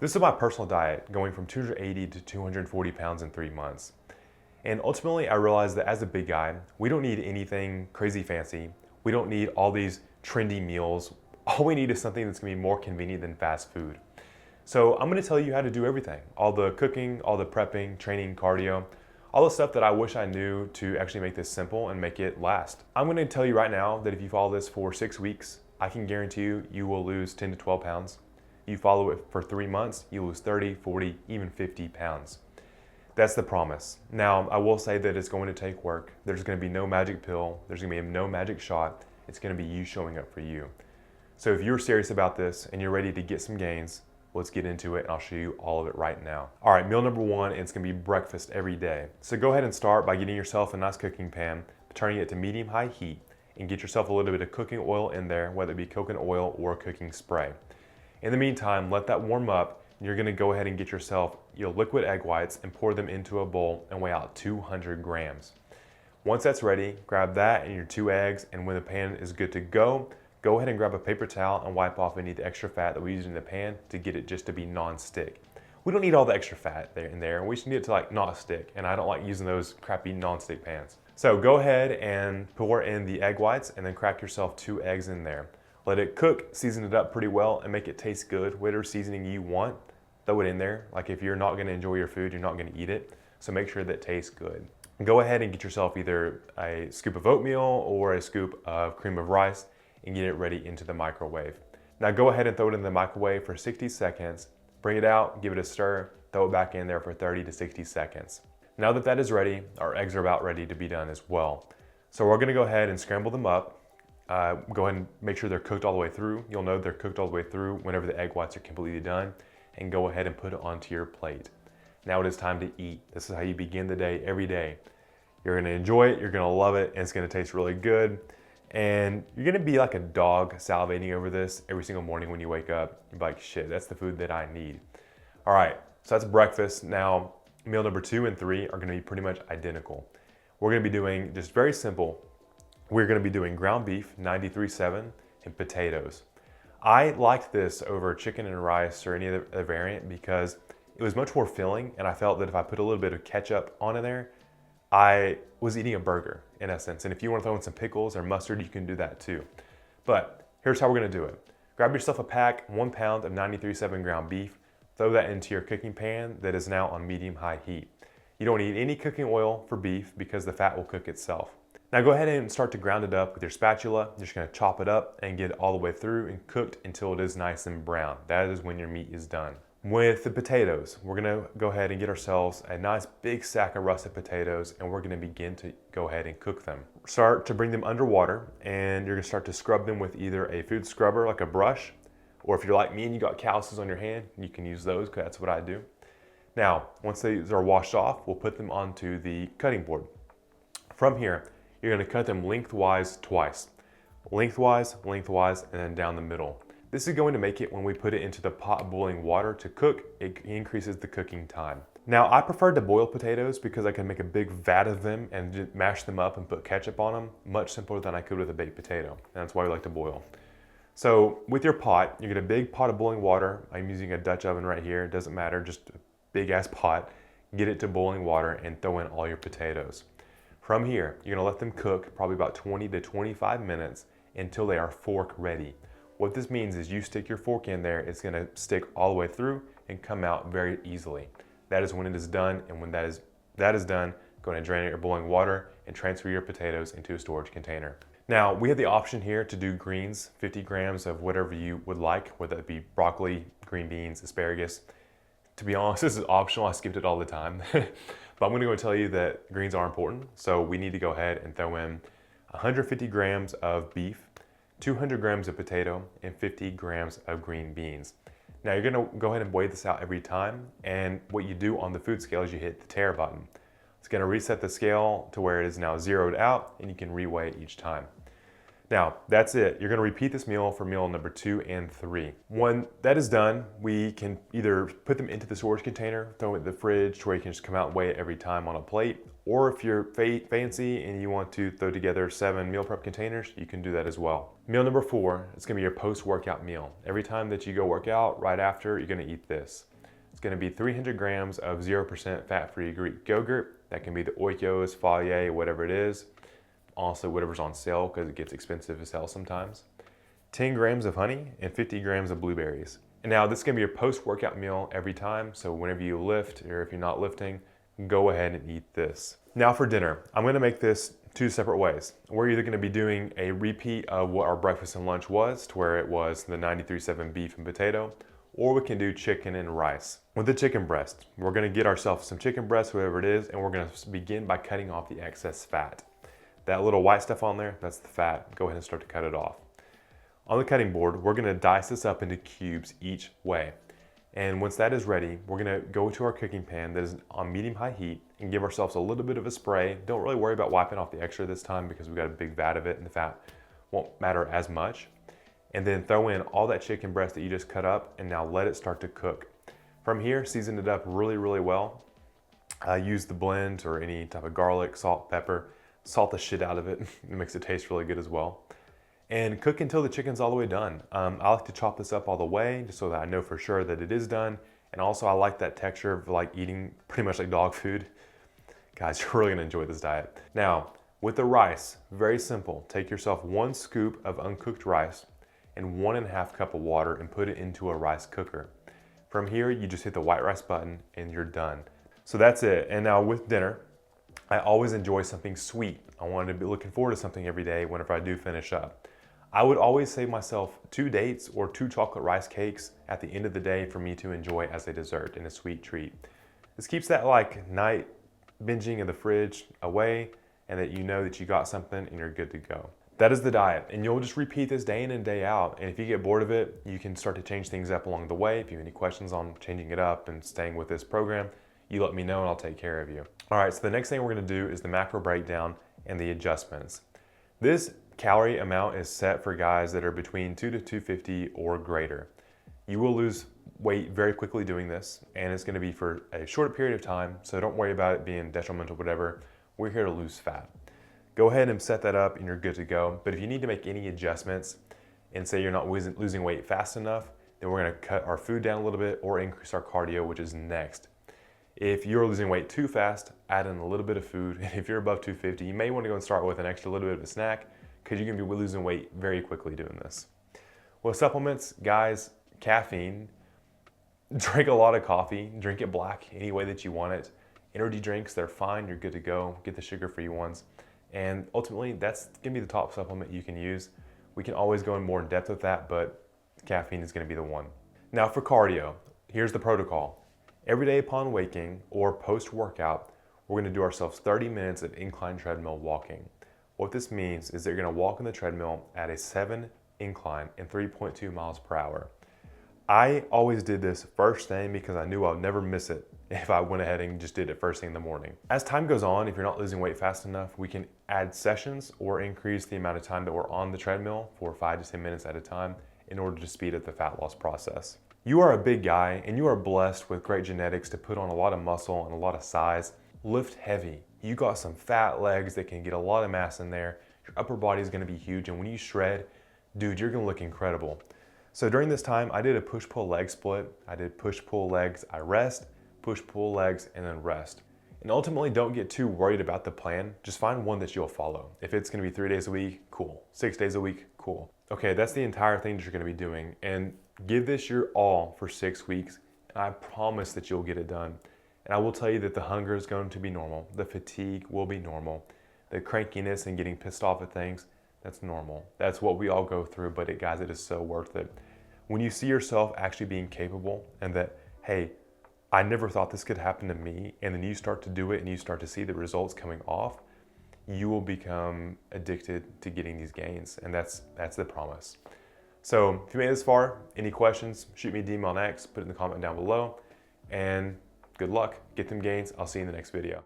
This is my personal diet, going from 280 to 240 pounds in 3 months. And ultimately, I realized that as a big guy, we don't need anything crazy fancy. We don't need all these trendy meals. All we need is something that's gonna be more convenient than fast food. So I'm gonna tell you how to do everything. All the cooking, all the prepping, training, cardio, all the stuff that I wish I knew to actually make this simple and make it last. I'm gonna tell you right now that if you follow this for 6 weeks, I can guarantee you, you will lose 10 to 12 pounds. You follow it for 3 months, you lose 30, 40, even 50 pounds. That's the promise. Now, I will say that it's going to take work. There's gonna be no magic pill. There's gonna be no magic shot. It's gonna be you showing up for you. So if you're serious about this and you're ready to get some gains, let's get into it and I'll show you all of it right now. All right, meal number one, it's gonna be breakfast every day. So go ahead and start by getting yourself a nice cooking pan, turning it to medium-high heat, and get yourself a little bit of cooking oil in there, whether it be coconut oil or cooking spray. In the meantime, let that warm up. You're gonna go ahead and get yourself your liquid egg whites and pour them into a bowl and weigh out 200 grams. Once that's ready, grab that and your 2 eggs, and when the pan is good to go ahead and grab a paper towel and wipe off any of the extra fat that we used in the pan to get it just to be non-stick. We don't need all the extra fat in there. We just need it to not stick, and I don't like using those crappy non-stick pans. So go ahead and pour in the egg whites and then crack yourself 2 eggs in there. Let it cook, season it up pretty well, and make it taste good. Whatever seasoning you want, throw it in there. Like if you're not gonna enjoy your food, you're not gonna eat it. So make sure that it tastes good. Go ahead and get yourself either a scoop of oatmeal or a scoop of cream of rice and get it ready into the microwave. Now go ahead and throw it in the microwave for 60 seconds. Bring it out, give it a stir, throw it back in there for 30 to 60 seconds. Now that that is ready, our eggs are about ready to be done as well. So we're gonna go ahead and scramble them up. Go ahead and make sure they're cooked all the way through. You'll know they're cooked all the way through whenever the egg whites are completely done, and go ahead and put it onto your plate. Now it is time to eat. This is how you begin the day every day. You're gonna enjoy it, you're gonna love it, and it's gonna taste really good. And you're gonna be like a dog salivating over this every single morning when you wake up. You're like, shit, that's the food that I need. All right, so that's breakfast. Now, meal number 2 and 3 are gonna be pretty much identical. We're gonna be doing just very simple. We're gonna be doing ground beef, 93.7, and potatoes. I liked this over chicken and rice or any other variant because it was much more filling, and I felt that if I put a little bit of ketchup on there, I was eating a burger in essence. And if you want to throw in some pickles or mustard, you can do that too. But here's how we're gonna do it. Grab yourself a pack, 1 pound of 93.7 ground beef, throw that into your cooking pan that is now on medium-high heat. You don't need any cooking oil for beef because the fat will cook itself. Now go ahead and start to ground it up with your spatula. You're just gonna chop it up and get it all the way through and cooked until it is nice and brown. That is when your meat is done. With the potatoes, we're gonna go ahead and get ourselves a nice big sack of russet potatoes, and we're gonna begin to go ahead and cook them. Start to bring them underwater, and you're gonna start to scrub them with either a food scrubber like a brush, or if you're like me and you got calluses on your hand, you can use those, because that's what I do. Now, once these are washed off, we'll put them onto the cutting board. From here, you're gonna cut them lengthwise twice. Lengthwise, lengthwise, and then down the middle. This is going to make it when we put it into the pot of boiling water to cook, it increases the cooking time. Now, I prefer to boil potatoes because I can make a big vat of them and just mash them up and put ketchup on them, much simpler than I could with a baked potato. And that's why we like to boil. So with your pot, you get a big pot of boiling water. I'm using a Dutch oven right here. It doesn't matter, just a big ass pot. Get it to boiling water and throw in all your potatoes. From here, you're gonna let them cook probably about 20 to 25 minutes until they are fork ready. What this means is you stick your fork in there, it's gonna stick all the way through and come out very easily. That is when it is done, and when that is done, go ahead and drain out your boiling water and transfer your potatoes into a storage container. Now, we have the option here to do greens, 50 grams of whatever you would like, whether it be broccoli, green beans, asparagus. To be honest, this is optional, I skipped it all the time. But I'm gonna go and tell you that greens are important, so we need to go ahead and throw in 150 grams of beef, 200 grams of potato, and 50 grams of green beans. Now you're gonna go ahead and weigh this out every time, and what you do on the food scale is you hit the tare button. It's gonna reset the scale to where it is now zeroed out, and you can reweigh it each time. Now, that's it. You're gonna repeat this meal for meal number 2 and 3. When that is done, we can either put them into the storage container, throw it in the fridge to where you can just come out and weigh it every time on a plate, or if you're fancy and you want to throw together 7 meal prep containers, you can do that as well. Meal number 4, it's gonna be your post-workout meal. Every time that you go work out, right after, you're gonna eat this. It's gonna be 300 grams of 0% fat-free Greek yogurt. That can be the Oikos, Fage, whatever it is. Also, whatever's on sale, because it gets expensive as hell sometimes. 10 grams of honey and 50 grams of blueberries. And now this is gonna be your post-workout meal every time. So whenever you lift, or if you're not lifting, go ahead and eat this. Now for dinner, I'm gonna make this 2 separate ways. We're either gonna be doing a repeat of what our breakfast and lunch was, to where it was the 93.7 beef and potato, or we can do chicken and rice. With the chicken breast, we're gonna get ourselves some chicken breast, whatever it is, and we're gonna begin by cutting off the excess fat. That little white stuff on there, that's the fat. Go ahead and start to cut it off. On the cutting board, we're gonna dice this up into cubes each way. And once that is ready, we're gonna go to our cooking pan that is on medium-high heat and give ourselves a little bit of a spray. Don't really worry about wiping off the extra this time because we've got a big vat of it and the fat won't matter as much. And then throw in all that chicken breast that you just cut up and now let it start to cook. From here, season it up really, really well. Use the blend or any type of garlic, salt, pepper. Salt the shit out of it. It makes it taste really good as well. And cook until the chicken's all the way done. I like to chop this up all the way just so that I know for sure that it is done. And also I like that texture of like eating pretty much like dog food. Guys, you're really gonna enjoy this diet. Now, with the rice, very simple. Take yourself 1 scoop of uncooked rice and 1.5 cup of water and put it into a rice cooker. From here, you just hit the white rice button and you're done. So that's it. And now with dinner, I always enjoy something sweet. I wanted to be looking forward to something every day whenever I do finish up. I would always save myself 2 dates or 2 chocolate rice cakes at the end of the day for me to enjoy as a dessert and a sweet treat. This keeps that like night binging in the fridge away, and that you know that you got something and you're good to go. That is the diet, and you'll just repeat this day in and day out. And if you get bored of it, you can start to change things up along the way. If you have any questions on changing it up and staying with this program, you let me know and I'll take care of you. All right, so the next thing we're gonna do is the macro breakdown and the adjustments. This calorie amount is set for guys that are between 2 to 250 or greater. You will lose weight very quickly doing this, and it's gonna be for a short period of time, so don't worry about it being detrimental, whatever. We're here to lose fat. Go ahead and set that up and you're good to go. But if you need to make any adjustments and say you're not losing weight fast enough, then we're gonna cut our food down a little bit or increase our cardio, which is next. If you're losing weight too fast, add in a little bit of food. And if you're above 250, you may want to go and start with an extra little bit of a snack because you're gonna be losing weight very quickly doing this. Well, supplements, guys, caffeine, drink a lot of coffee, drink it black any way that you want it. Energy drinks, they're fine, you're good to go. Get the sugar-free ones. And ultimately, that's gonna be the top supplement you can use. We can always go in more in depth with that, but caffeine is gonna be the one. Now for cardio, here's the protocol. Every day upon waking or post-workout, we're gonna do ourselves 30 minutes of incline treadmill walking. What this means is that you're gonna walk on the treadmill at a 7 incline and 3.2 miles per hour. I always did this first thing because I knew I would never miss it if I went ahead and just did it first thing in the morning. As time goes on, if you're not losing weight fast enough, we can add sessions or increase the amount of time that we're on the treadmill for 5 to 10 minutes at a time in order to speed up the fat loss process. You are a big guy and you are blessed with great genetics to put on a lot of muscle and a lot of size. Lift heavy. You got some fat legs that can get a lot of mass in there. Your upper body is gonna be huge, and when you shred, dude, you're gonna look incredible. So during this time, I did a push-pull leg split. I did push-pull legs, I rest, push-pull legs, and then rest. And ultimately, don't get too worried about the plan. Just find one that you'll follow. If it's gonna be 3 days a week, cool. 6 days a week, cool. Okay, that's the entire thing that you're gonna be doing. And give this your all for 6 weeks, and I promise that you'll get it done. And I will tell you that the hunger is going to be normal. The fatigue will be normal. The crankiness and getting pissed off at things, that's normal. That's what we all go through, but guys, it is so worth it. When you see yourself actually being capable and that, hey, I never thought this could happen to me, and then you start to do it and you start to see the results coming off, you will become addicted to getting these gains, and that's the promise. So if you made it this far, any questions, shoot me a DM on X, put it in the comment down below, and good luck, get them gains. I'll see you in the next video.